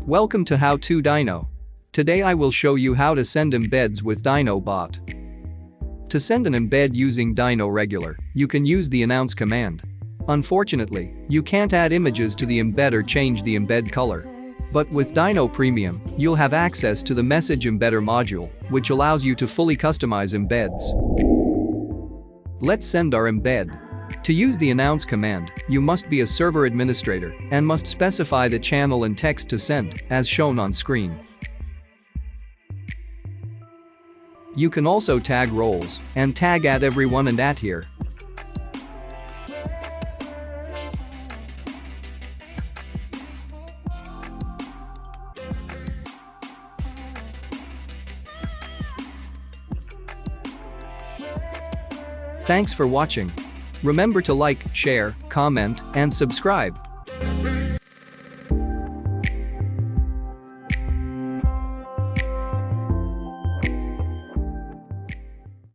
Welcome to How to Dyno. Today I will show you how to send embeds with Dyno Bot. To send an embed using Dyno Regular, you can use the announce command. Unfortunately, you can't add images to the embed or change the embed color. But with Dyno Premium, you'll have access to the Message Embedder module, which allows you to fully customize embeds. Let's send our embed. To use the announce command, you must be a server administrator and must specify the channel and text to send, as shown on screen. You can also tag roles and tag @everyone and @here. Thanks for watching. Remember to like, share, comment, and subscribe.